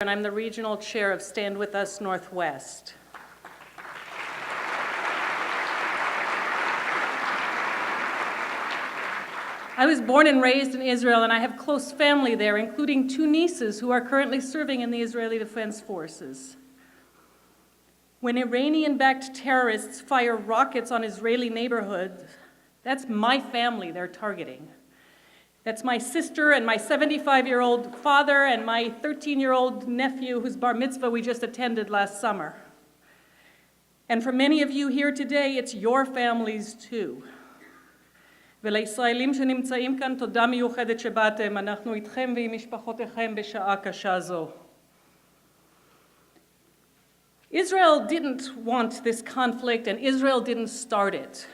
And I'm the regional chair of Stand With Us Northwest. I was born and raised in Israel, and I have close family there, including 2 nieces who are currently serving in the Israeli Defense Forces. When Iranian-backed terrorists fire rockets on Israeli neighborhoods, that's my family they're targeting. That's my sister and my 75-year-old father and my 13-year-old nephew whose bar mitzvah we just attended last summer. And for many of you here today, it's your families too. ולישראלים שנמצאים כאן, תודה מיוחדת שבאתם. אנחנו איתכם ועם משפחותיכם בשעה קשה זו. Israel didn't want this conflict, and Israel didn't start it.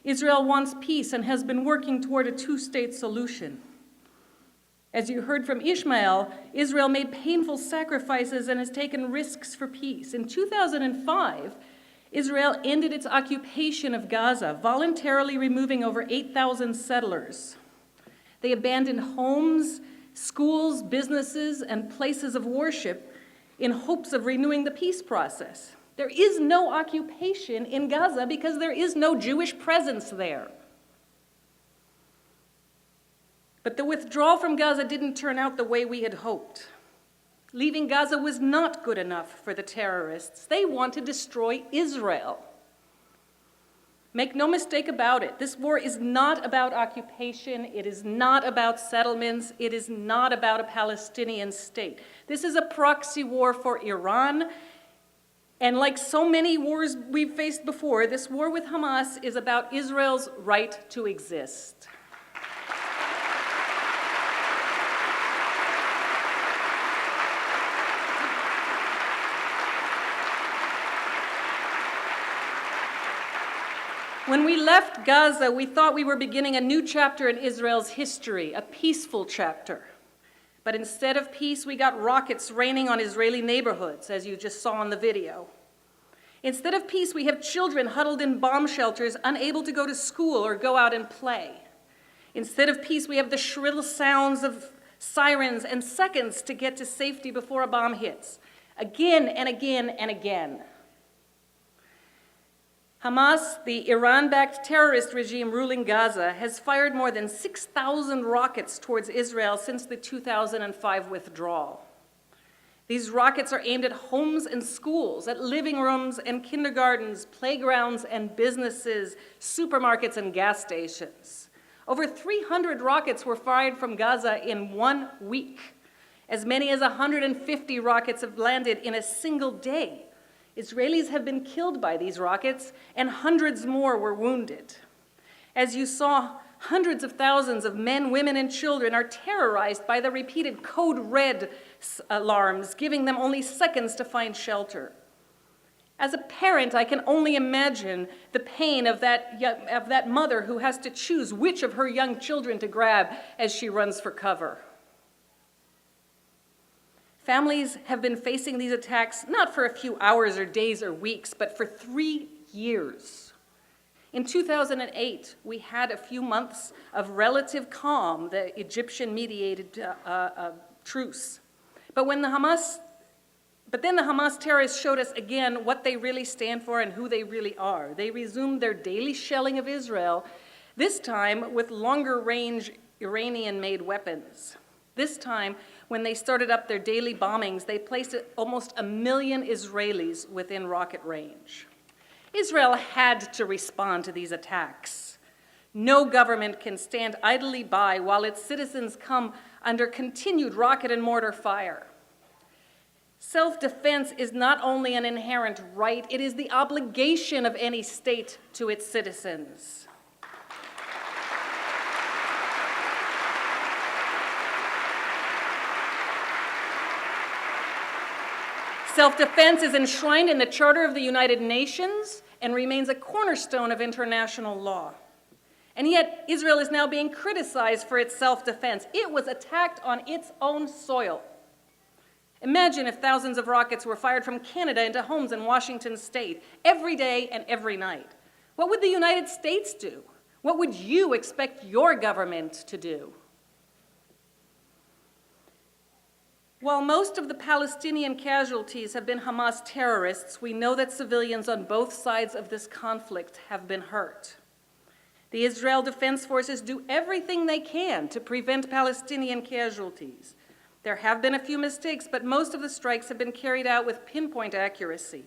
Israel wants peace and has been working toward a 2-state solution. As you heard from Ishmael, Israel made painful sacrifices and has taken risks for peace. In 2005, Israel ended its occupation of Gaza, voluntarily removing over 8,000 settlers. They abandoned homes, schools, businesses, and places of worship in hopes of renewing the peace process. There is no occupation in Gaza because there is no Jewish presence there. But the withdrawal from Gaza didn't turn out the way we had hoped. Leaving Gaza was not good enough for the terrorists. They want to destroy Israel. Make no mistake about it, this war is not about occupation, it is not about settlements, it is not about a Palestinian state. This is a proxy war for Iran. And like so many wars we've faced before, this war with Hamas is about Israel's right to exist. When we left Gaza, we thought we were beginning a new chapter in Israel's history, a peaceful chapter. But instead of peace, we got rockets raining on Israeli neighborhoods, as you just saw in the video. Instead of peace, we have children huddled in bomb shelters, unable to go to school or go out and play. Instead of peace, we have the shrill sounds of sirens and seconds to get to safety before a bomb hits. Again and again and again. Hamas, the Iran-backed terrorist regime ruling Gaza, has fired more than 6,000 rockets towards Israel since the 2005 withdrawal. These rockets are aimed at homes and schools, at living rooms and kindergartens, playgrounds and businesses, supermarkets and gas stations. Over 300 rockets were fired from Gaza in 1 week. As many as 150 rockets have landed in a single day. Israelis have been killed by these rockets, and hundreds more were wounded. As you saw, hundreds of thousands of men, women, and children are terrorized by the repeated code red alarms, giving them only seconds to find shelter. As a parent, I can only imagine the pain of that mother who has to choose which of her young children to grab as she runs for cover. Families have been facing these attacks not for a few hours or days or weeks, but for 3 years. In 2008, we had a few months of relative calm, the Egyptian-mediated truce. But then the Hamas terrorists showed us again what they really stand for and who they really are. They resumed their daily shelling of Israel, this time with longer-range Iranian-made weapons. This time, when they started up their daily bombings, they placed almost 1 million Israelis within rocket range. Israel had to respond to these attacks. No government can stand idly by while its citizens come under continued rocket and mortar fire. Self-defense is not only an inherent right, it is the obligation of any state to its citizens. Self-defense is enshrined in the Charter of the United Nations and remains a cornerstone of international law. And yet, Israel is now being criticized for its self-defense. It was attacked on its own soil. Imagine if thousands of rockets were fired from Canada into homes in Washington state every day and every night. What would the United States do? What would you expect your government to do? While most of the Palestinian casualties have been Hamas terrorists, we know that civilians on both sides of this conflict have been hurt. The Israel Defense Forces do everything they can to prevent Palestinian casualties. There have been a few mistakes, but most of the strikes have been carried out with pinpoint accuracy.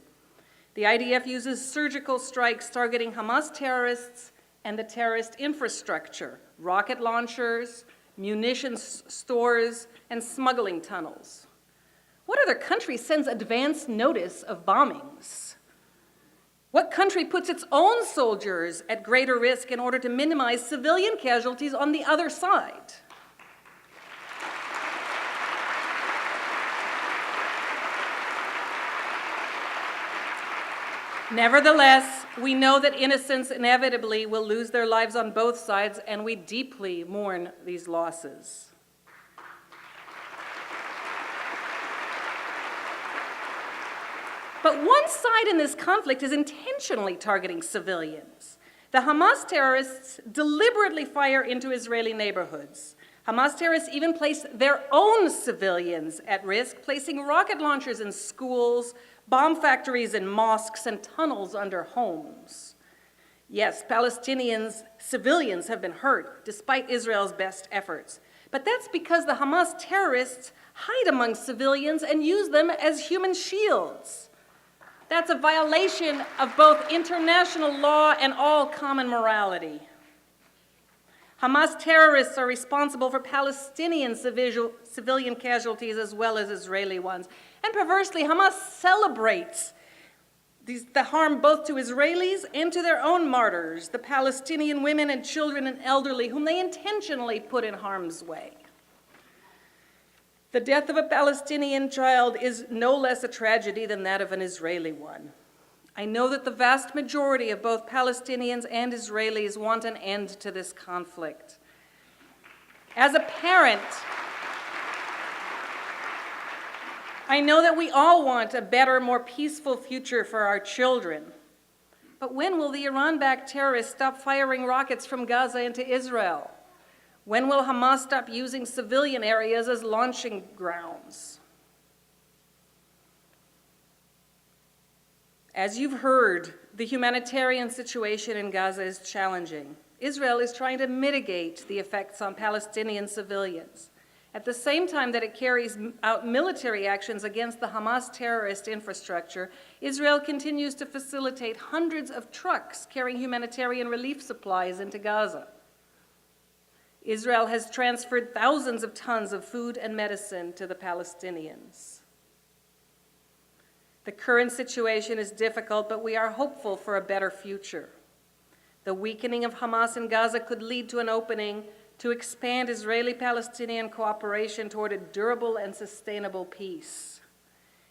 The IDF uses surgical strikes targeting Hamas terrorists and the terrorist infrastructure, rocket launchers, munitions stores, and smuggling tunnels. What other country sends advance notice of bombings? What country puts its own soldiers at greater risk in order to minimize civilian casualties on the other side? Nevertheless, we know that innocents inevitably will lose their lives on both sides, and we deeply mourn these losses. But one side in this conflict is intentionally targeting civilians. The Hamas terrorists deliberately fire into Israeli neighborhoods. Hamas terrorists even place their own civilians at risk, placing rocket launchers in schools, bomb factories in mosques, and tunnels under homes. Yes, Palestinians, civilians have been hurt, despite Israel's best efforts. But that's because the Hamas terrorists hide among civilians and use them as human shields. That's a violation of both international law and all common morality. Hamas terrorists are responsible for Palestinian civilian casualties as well as Israeli ones. And perversely, Hamas celebrates the harm both to Israelis and to their own martyrs, the Palestinian women and children and elderly, whom they intentionally put in harm's way. The death of a Palestinian child is no less a tragedy than that of an Israeli one. I know that the vast majority of both Palestinians and Israelis want an end to this conflict. As a parent, I know that we all want a better, more peaceful future for our children. But when will the Iran-backed terrorists stop firing rockets from Gaza into Israel? When will Hamas stop using civilian areas as launching grounds? As you've heard, the humanitarian situation in Gaza is challenging. Israel is trying to mitigate the effects on Palestinian civilians. At the same time that it carries out military actions against the Hamas terrorist infrastructure, Israel continues to facilitate hundreds of trucks carrying humanitarian relief supplies into Gaza. Israel has transferred thousands of tons of food and medicine to the Palestinians. The current situation is difficult, but we are hopeful for a better future. The weakening of Hamas in Gaza could lead to an opening to expand Israeli-Palestinian cooperation toward a durable and sustainable peace.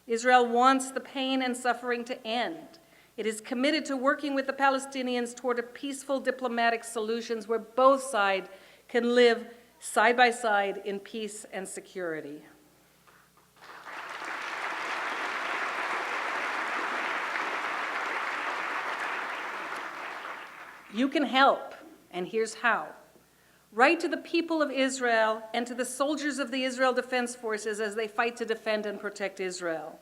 Israel wants the pain and suffering to end. It is committed to working with the Palestinians toward a peaceful diplomatic solutions where both sides can live side by side in peace and security. You can help, and here's how. Write to the people of Israel and to the soldiers of the Israel Defense Forces as they fight to defend and protect Israel.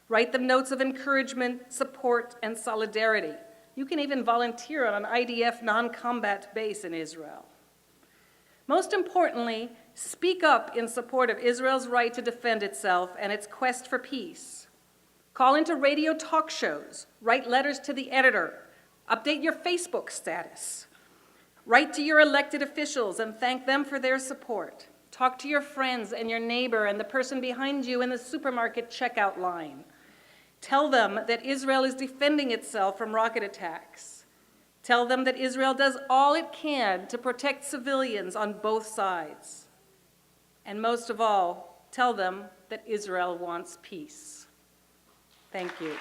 Write them notes of encouragement, support, and solidarity. You can even volunteer on an IDF non-combat base in Israel. Most importantly, speak up in support of Israel's right to defend itself and its quest for peace. Call into radio talk shows, write letters to the editor, update your Facebook status. Write to your elected officials and thank them for their support. Talk to your friends and your neighbor and the person behind you in the supermarket checkout line. Tell them that Israel is defending itself from rocket attacks. Tell them that Israel does all it can to protect civilians on both sides. And most of all, tell them that Israel wants peace. Thank you.